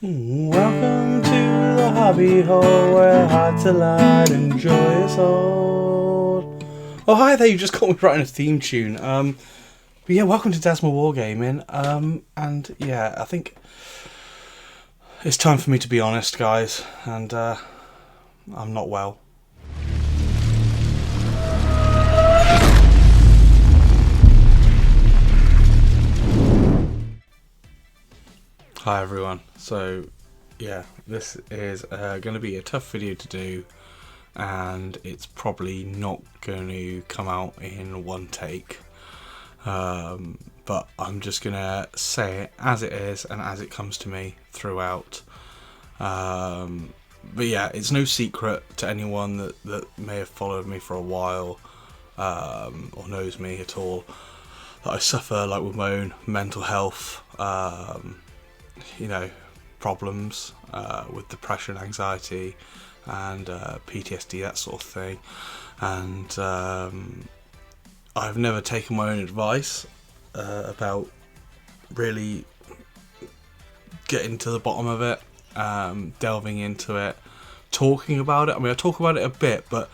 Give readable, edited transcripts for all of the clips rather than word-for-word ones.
Welcome to the hobby hole where hearts are light and joy is old. Oh, hi there, you just caught me writing a theme tune. But yeah, welcome to Dasma Wargaming. And yeah, I think it's time for me to be honest, guys, and I'm not well. Hi everyone. So yeah, this is going to be a tough video to do, and it's probably not going to come out in one take, but I'm just going to say it as it is and as it comes to me throughout. But yeah, it's no secret to anyone that may have followed me for a while, or knows me at all, that I suffer with my own mental health problems with depression, anxiety, and PTSD, that sort of thing. And I've never taken my own advice about really getting to the bottom of it, delving into it, talking about it. I mean, I talk about it a bit, but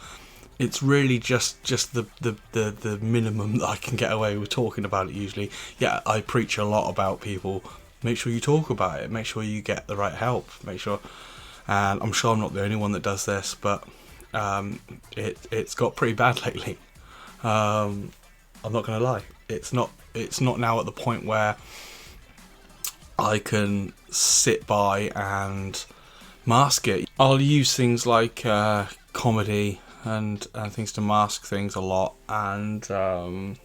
it's really just the minimum that I can get away with talking about it usually. Yeah, I preach a lot about people. Make sure you talk about it. Make sure you get the right help. Make sure, and I'm sure I'm not the only one that does this, but it's got pretty bad lately. I'm not gonna lie. It's not now at the point where I can sit by and mask it. I'll use things like comedy and things to mask things a lot, and I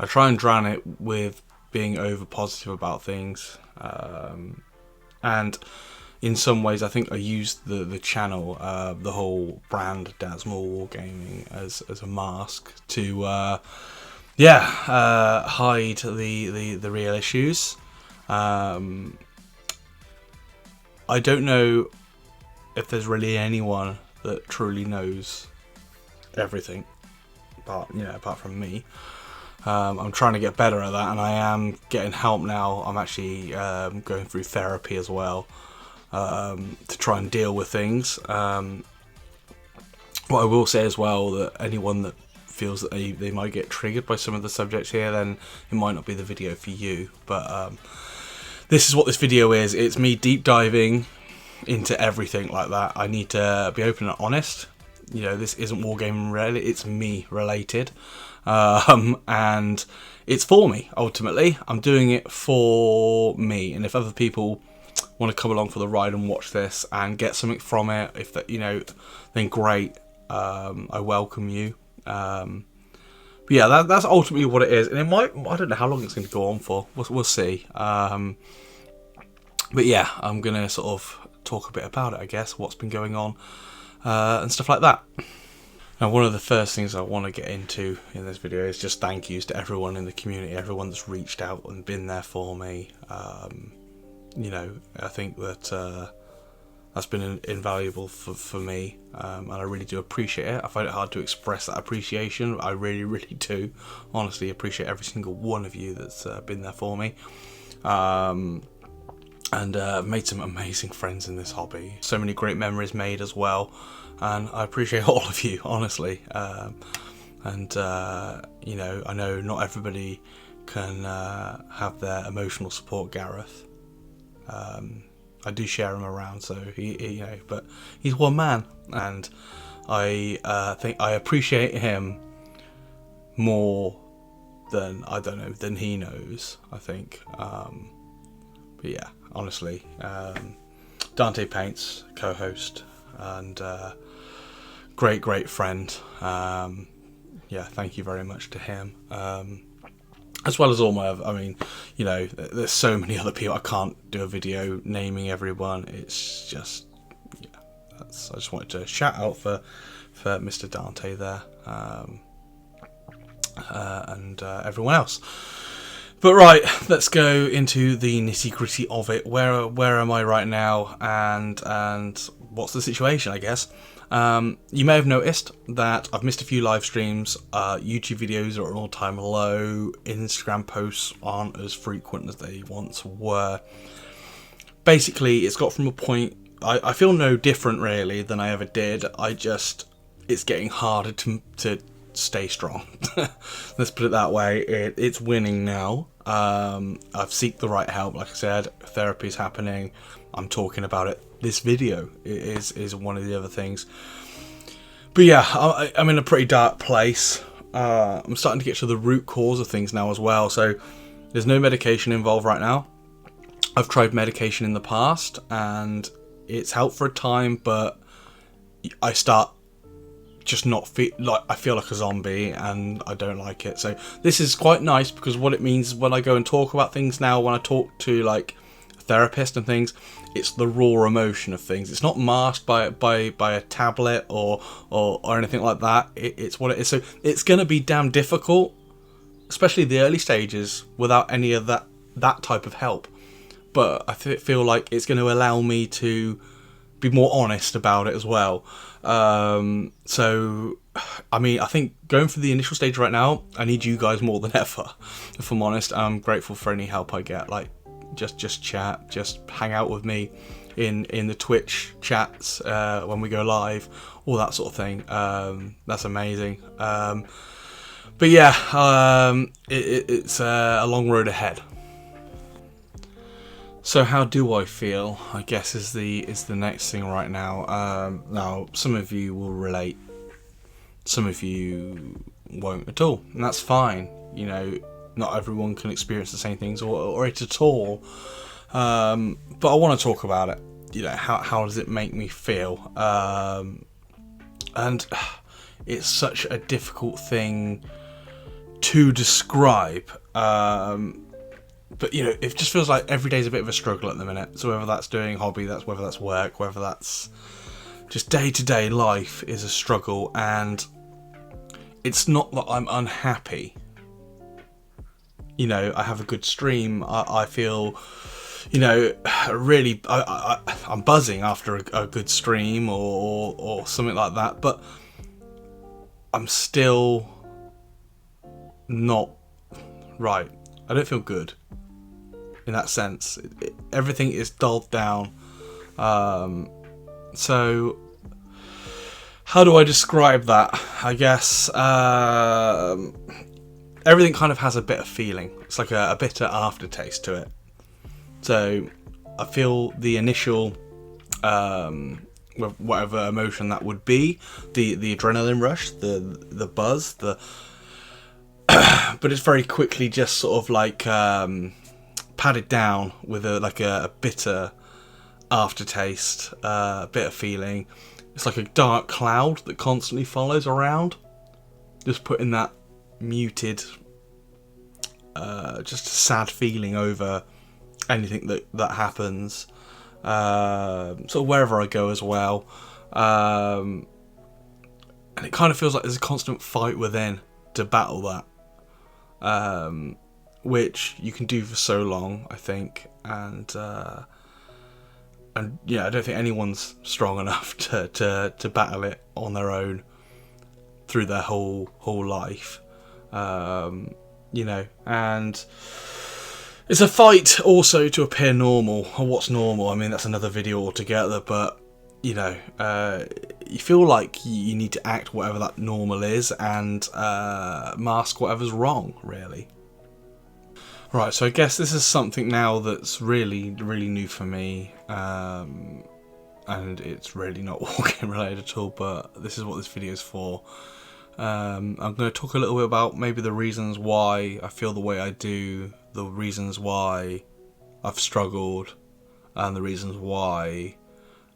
try and drown it with being over positive about things, and in some ways I think I used the channel, the whole brand Dasma Wargaming as a mask to hide the real issues. I don't know if there's really anyone that truly knows everything, apart from me. I'm trying to get better at that, and I am getting help now. I'm actually going through therapy as well, to try and deal with things. What I will say as well, that anyone that feels that they might get triggered by some of the subjects here, then it might not be the video for you. But this is what this video is. It's me deep diving into everything like that. I need to be open and honest. This isn't wargaming related, it's me related. And it's for me, ultimately. I'm doing it for me, and if other people want to come along for the ride and watch this and get something from it, if that, then great. I welcome you. But yeah, that's ultimately what it is, and it might, I don't know how long it's going to go on for. We'll see. But yeah, I'm gonna sort of talk a bit about it, I guess, what's been going on, and stuff like that. Now, one of the first things I want to get into in this video is just thank yous to everyone in the community, everyone that's reached out and been there for me. I think that that's been invaluable for me, and I really do appreciate it. I find it hard to express that appreciation. I really, really do. Honestly, appreciate every single one of you that's been there for me. And made some amazing friends in this hobby. So many great memories made as well. And I appreciate all of you, honestly. I know not everybody can have their emotional support, Gareth. I do share him around, so but he's one man, and I think I appreciate him more than than he knows, I think. But yeah, honestly, Dante Paints, co-host, and great friend. Thank you very much to him, as well as all my other, there's so many other people. I can't do a video naming everyone. It's just, I just wanted to shout out for Mr. Dante there, and everyone else. But right, let's go into the nitty-gritty of it. Where am I right now, and what's the situation, I guess? You may have noticed that I've missed a few live streams. YouTube videos are at an all-time low. Instagram posts aren't as frequent as they once were. basically, it's got from a point. I feel no different really than I ever did. It's getting harder to stay strong. Let's put it that way. It's winning now. I've seeked the right help. Like I said, therapy's happening. I'm talking about it. This video is one of the other things. But yeah, I'm in a pretty dark place. I'm starting to get to the root cause of things now as well. So there's no medication involved right now. I've tried medication in the past and it's helped for a time, but I start just not feel like I feel like a zombie, and I don't like it. So this is quite nice, because what it means when I go and talk about things now, when I talk to like a therapist and things, it's the raw emotion of things. It's not masked by a tablet or anything like that. It's what it is. So it's going to be damn difficult, especially the early stages, without any of that type of help. But I feel like it's going to allow me to be more honest about it as well. So, I mean, I think going for the initial stage right now, I need you guys more than ever. If I'm honest, I'm grateful for any help I get. Like, just chat, just hang out with me in the Twitch chats when we go live, all that sort of thing. That's amazing. But yeah, it's a long road ahead. So how do I feel, I guess, is the next thing right now. Now, some of you will relate, some of you won't at all, and that's fine. You know, not everyone can experience the same things or it at all. But I want to talk about it. You know, how does it make me feel? And it's such a difficult thing to describe. But you know, it just feels like every day's a bit of a struggle at the minute. So whether that's doing hobby, whether that's work, whether that's just day-to-day life is a struggle. And it's not that I'm unhappy. You know, I have a good stream. I feel, you know, really, I'm buzzing after a good stream or something like that. But I'm still not right. I don't feel good in that sense. Everything is dulled down. So how do I describe that? I guess everything kind of has a bitter feeling. It's like a bitter aftertaste to it. So I feel the initial whatever emotion that would be, the adrenaline rush, the buzz, but it's very quickly just sort of like padded down with a bitter aftertaste, bitter feeling. It's like a dark cloud that constantly follows around, just putting that muted, just a sad feeling over anything that happens. So wherever I go as well, and it kind of feels like there's a constant fight within to battle that. Which you can do for so long, I think, and yeah, I don't think anyone's strong enough to battle it on their own through their whole life, you know. And it's a fight also to appear normal. Or what's normal? I mean, that's another video altogether. But you know, you feel like you need to act whatever that normal is and mask whatever's wrong, really. Right, so I guess this is something now that's really, really new for me, and it's really not wargaming related at all, but this is what this video is for. I'm going to talk a little bit about maybe the reasons why I feel the way I do, the reasons why I've struggled, and the reasons why,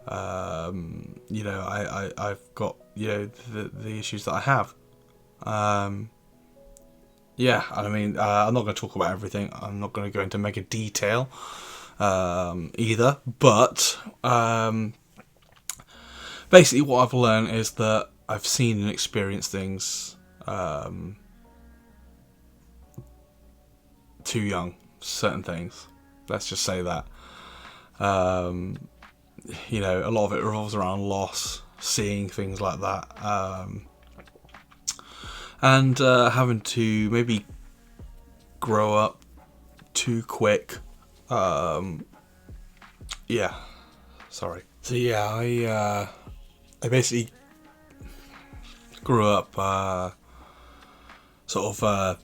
you know, I've got, you know, the issues that I have. Yeah, I mean, I'm not going to talk about everything. I'm not going to go into mega detail either. But basically what I've learned is that I've seen and experienced things too young. Certain things. Let's just say that. You know, a lot of it revolves around loss, seeing things like that. And having to maybe grow up too quick, yeah, sorry. So yeah, I basically grew up sort of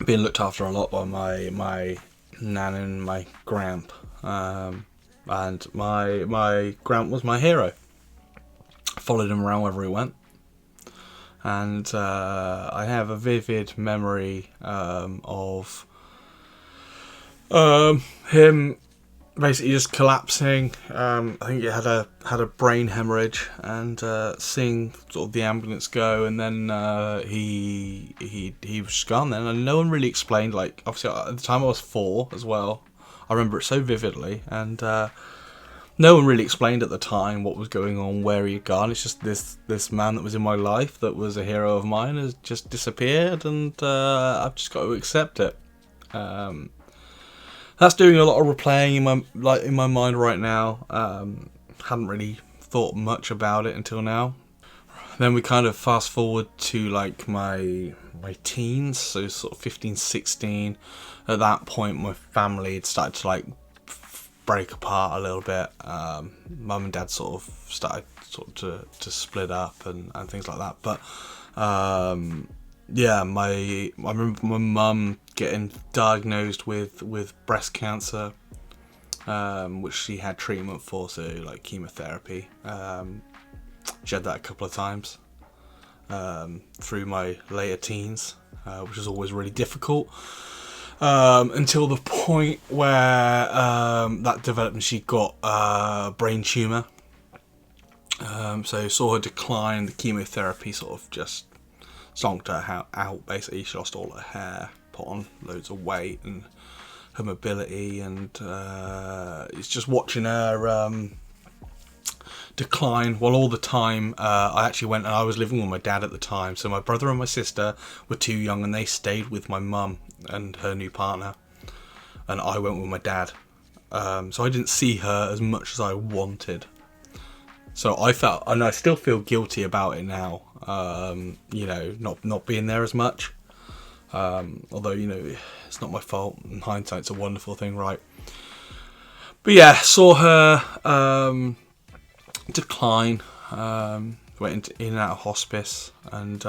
being looked after a lot by my nan and my gramp, and my gramp was my hero. Followed him around wherever he went, and I have a vivid memory of him basically just collapsing. I think he had a brain hemorrhage, and seeing sort of the ambulance go, and then he was just gone then, and no one really explained. Like, obviously at the time I was 4 as well. I remember it so vividly, and no one really explained at the time what was going on, where he had gone. It's just this man that was in my life, that was a hero of mine, has just disappeared, and I've just got to accept it. That's doing a lot of replaying in my mind right now. Hadn't really thought much about it until now. Then we kind of fast forward to like my teens, so sort of 15, 16. At that point, my family had started to like break apart a little bit. Mum and dad sort of started to split up and things like that. But yeah, I remember my mum getting diagnosed with breast cancer, which she had treatment for, so like chemotherapy. She had that a couple of times through my later teens, which was always really difficult. Until the point where that developed and she got a brain tumour. So saw her decline. The chemotherapy sort of just zonked her out. Basically, she lost all her hair, put on loads of weight, and her mobility. And it's just watching her decline. While all the time, I actually went, and I was living with my dad at the time. So my brother and my sister were too young, and they stayed with my mum and her new partner, and I went with my dad. So I didn't see her as much as I wanted. So I felt, and I still feel guilty about it now. You know, not being there as much. Although, you know, it's not my fault. In hindsight, it's a wonderful thing, right? But yeah, saw her decline. Went in and out of hospice, and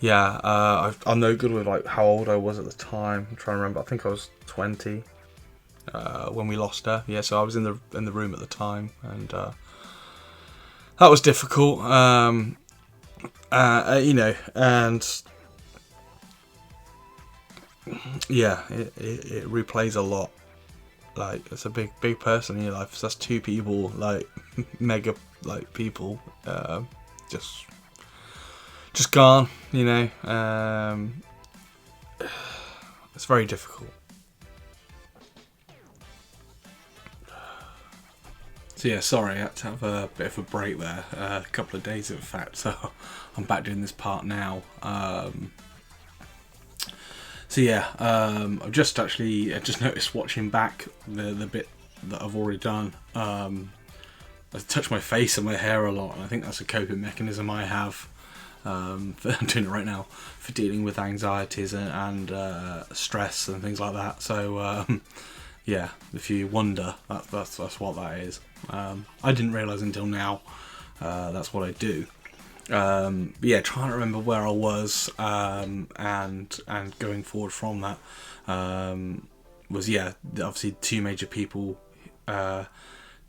yeah, I'm no good with like how old I was at the time. I'm trying to remember. I think I was 20 when we lost her. Yeah, so I was in the room at the time, and that was difficult. You know, and yeah, it replays a lot. Like, it's a big person in your life. So that's 2 people, like mega like people, just gone. You know, it's very difficult. So yeah, sorry, I had to have a bit of a break there, a couple of days in fact. So I'm back doing this part now. So yeah, I've just noticed watching back the bit that I've already done. I touch my face and my hair a lot, and I think that's a coping mechanism I have. I'm doing it right now for dealing with anxieties and stress and things like that. So yeah, if you wonder, that's what that is. I didn't realise until now that's what I do. But yeah, trying to remember where I was, and going forward from that, was, yeah, obviously 2 major people,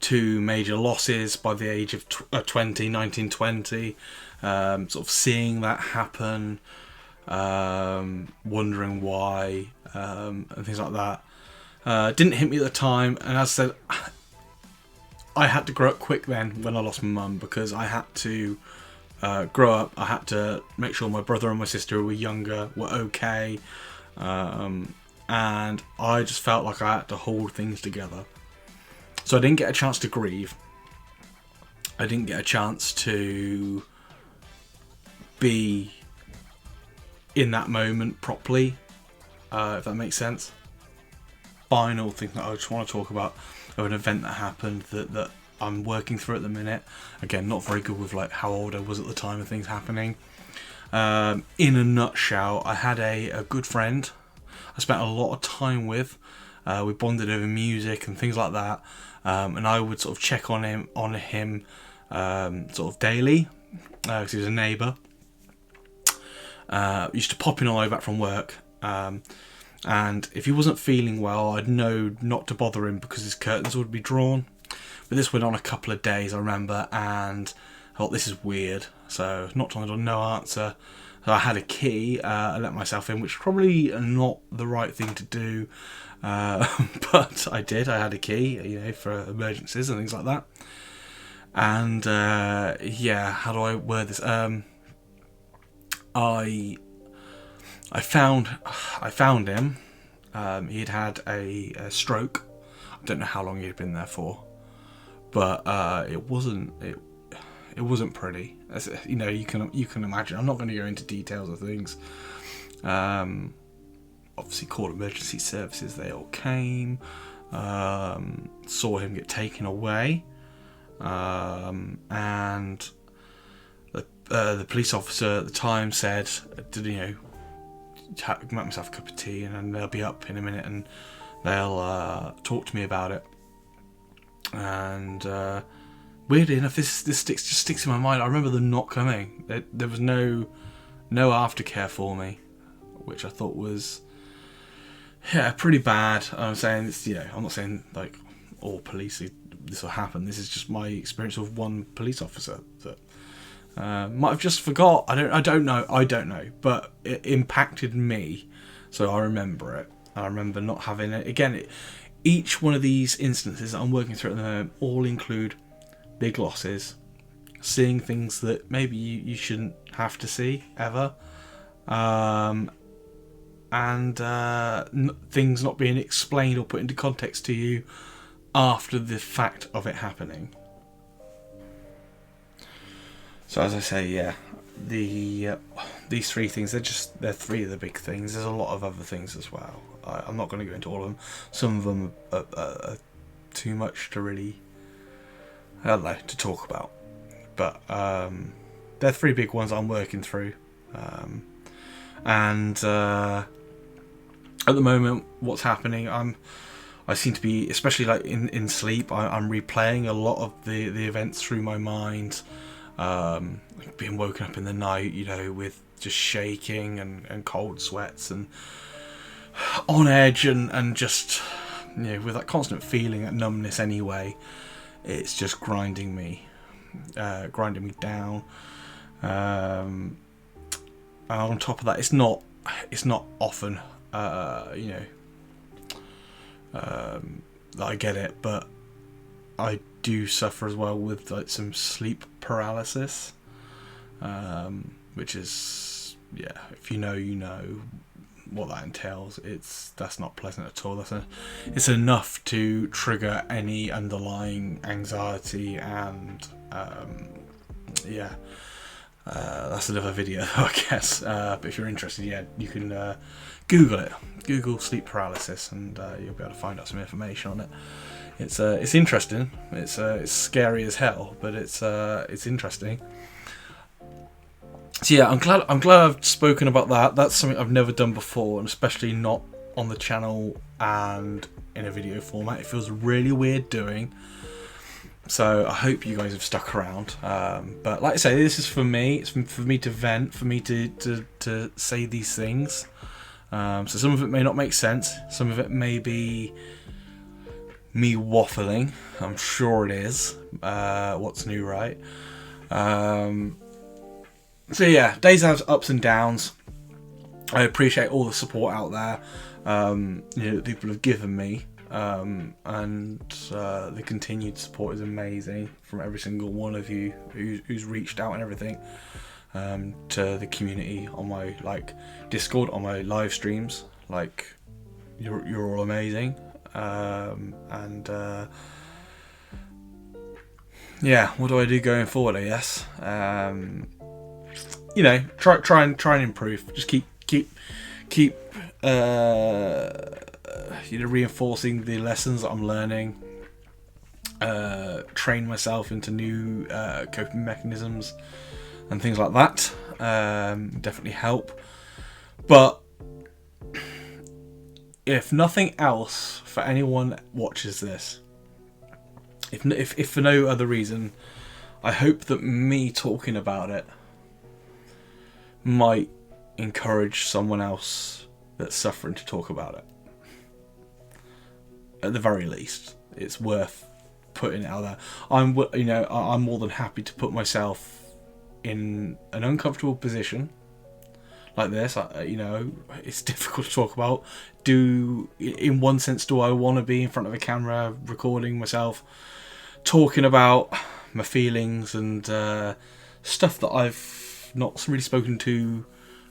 2 major losses by the age of 19, 20, sort of seeing that happen, wondering why, and things like that. Didn't hit me at the time, and as I said, I had to grow up quick then when I lost my mum, because I had to grow up. I had to make sure my brother and my sister who were younger were okay, and I just felt like I had to hold things together. So I didn't get a chance to grieve. I didn't get a chance to be in that moment properly, if that makes sense. Final thing that I just want to talk about, of an event that happened that I'm working through at the minute. Again, not very good with like how old I was at the time of things happening. In a nutshell, I had a good friend I spent a lot of time with, We bonded over music and things like that. And I would sort of check on him sort of daily, because he was a neighbour. Used to pop in on the way back from work. And if he wasn't feeling well, I'd know not to bother him because his curtains would be drawn. But this went on a couple of days, I remember, and I thought, this is weird. So knocked on the door, no answer. So I had a key, I let myself in, which is probably not the right thing to do. But I did, I had a key, you know, for emergencies and things like that. And yeah, how do I word this? I found him. He'd had a stroke. I don't know how long he'd been there for, but it wasn't pretty. As, you know, you can imagine. I'm not going to go into details of things. Obviously, called emergency services. They all came. Saw him get taken away, and the police officer at the time said, "Did you know? Make myself a cup of tea, and then they'll be up in a minute, and they'll talk to me about it." And weirdly enough, this sticks in my mind. I remember them not coming. There was no aftercare for me, which I thought was pretty bad. I'm saying it's, you know, I'm not saying like all police this will happen. This is just my experience with one police officer that might have just forgot. I don't know, but it impacted me, so I remember it. I remember not having it again. Each one of these instances that I'm working through at the moment all include big losses, seeing things that maybe you shouldn't have to see ever, and things not being explained or put into context to you after the fact of it happening. So as I say, yeah, these three things, they're three of the big things. There's a lot of other things as well. I'm not going to go into all of them. Some of them are too much to really, I don't know, to talk about. But they're three big ones I'm working through. And at the moment, what's happening, I seem to be, especially like in sleep, I'm replaying a lot of the events through my mind. Being woken up in the night, you know, with just shaking and cold sweats and on edge and just, you know, with that constant feeling, that numbness anyway. It's just grinding me down. And on top of that, it's not often, you know, that I get it, but I do suffer as well with like some sleep paralysis, which is, yeah, if you know, you know what that entails. That's not pleasant at all. It's enough to trigger any underlying anxiety, and that's another video, I guess. But if you're interested, yeah, you can Google it. Google sleep paralysis, and you'll be able to find out some information on it. It's interesting. It's scary as hell, but it's interesting. So yeah, I'm glad I've spoken about that. That's something I've never done before, and especially not on the channel and in a video format. It feels really weird doing. So I hope you guys have stuck around. But like I say, this is for me. It's for me to vent, for me to say these things. So some of it may not make sense. Some of it may be me waffling. I'm sure it is. What's new, right? So yeah, days have ups and downs. I appreciate all the support out there, you know, that people have given me, and the continued support is amazing from every single one of you who's reached out and everything, to the community on my Discord, on my live streams. Like, you're all amazing, and yeah, what do I do going forward, I guess? You know, try and improve. Just keep you know, reinforcing the lessons that I'm learning. Train myself into new coping mechanisms and things like that. Definitely help. But if nothing else, for anyone watches this, if for no other reason, I hope that me talking about it might encourage someone else that's suffering to talk about it. At the very least, it's worth putting it out there. I'm more than happy to put myself in an uncomfortable position like this. It's difficult to talk about. In one sense, do I want to be in front of a camera recording myself talking about my feelings and stuff that I've not really spoken to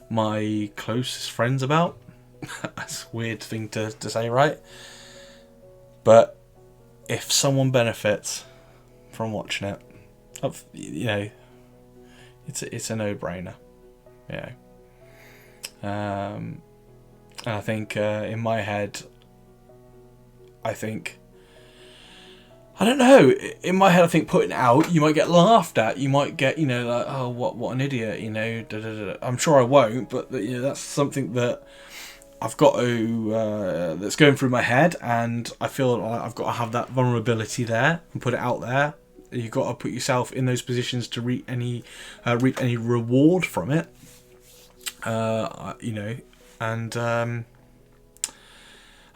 my closest friends about? That's a weird thing to say, right? But if someone benefits from watching it, it's a no-brainer. And I think in my head, I don't know. In my head, I think putting it out, you might get laughed at. You might get, like, oh, what an idiot, Da, da, da. I'm sure I won't, but that's something that I've got to that's going through my head, and I feel like I've got to have that vulnerability there and put it out there. You've got to put yourself in those positions to reap any reward from it. And I'm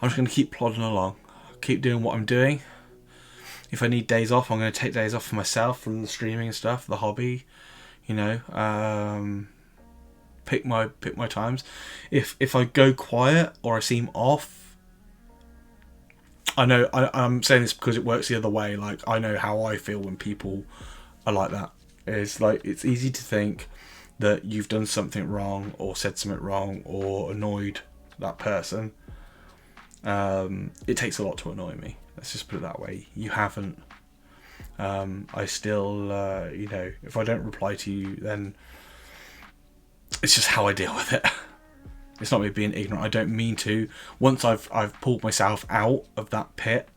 just going to keep plodding along, keep doing what I'm doing. If I need days off, I'm going to take days off for myself from the streaming and stuff, the hobby. Pick my times. If I go quiet or I seem off, I know I'm saying this because it works the other way. Like, I know how I feel when people are like that. It's like, it's easy to think that you've done something wrong or said something wrong or annoyed that person. It takes a lot to annoy me. Let's just put it that way. You haven't. I still, if I don't reply to you, then it's just how I deal with it. It's not me being ignorant. I don't mean to. Once I've pulled myself out of that pit,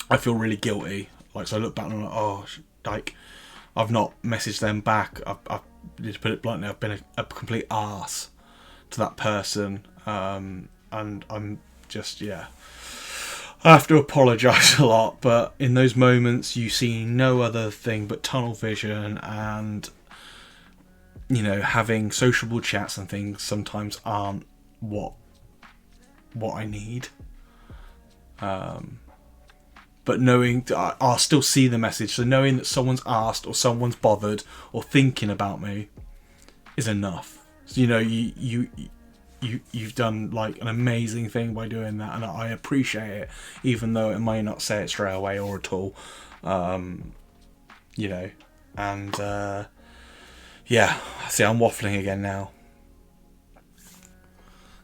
I feel really guilty. Like, so I look back and I'm like, oh, like, I've not messaged them back. I've to put it bluntly, I've been a complete arse to that person. And I'm just, I have to apologise a lot, but in those moments you see no other thing but tunnel vision, and having sociable chats and things sometimes aren't what I need. But knowing that I'll still see the message, so knowing that someone's asked or someone's bothered or thinking about me is enough. So, you've done like an amazing thing by doing that, and I appreciate it, even though it may not say it straight away or at all. See, I'm waffling again now.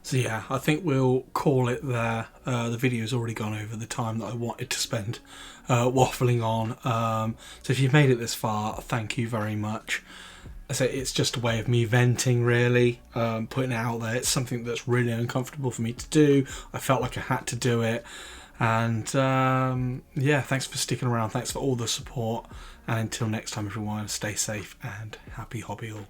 So yeah, I think we'll call it there. The video's already gone over the time that I wanted to spend waffling on. So if you've made it this far, thank you very much. I say it's just a way of me venting, really, putting it out there. It's something that's really uncomfortable for me to do. I felt like I had to do it. And thanks for sticking around. Thanks for all the support. And until next time, everyone, stay safe and happy hobby all.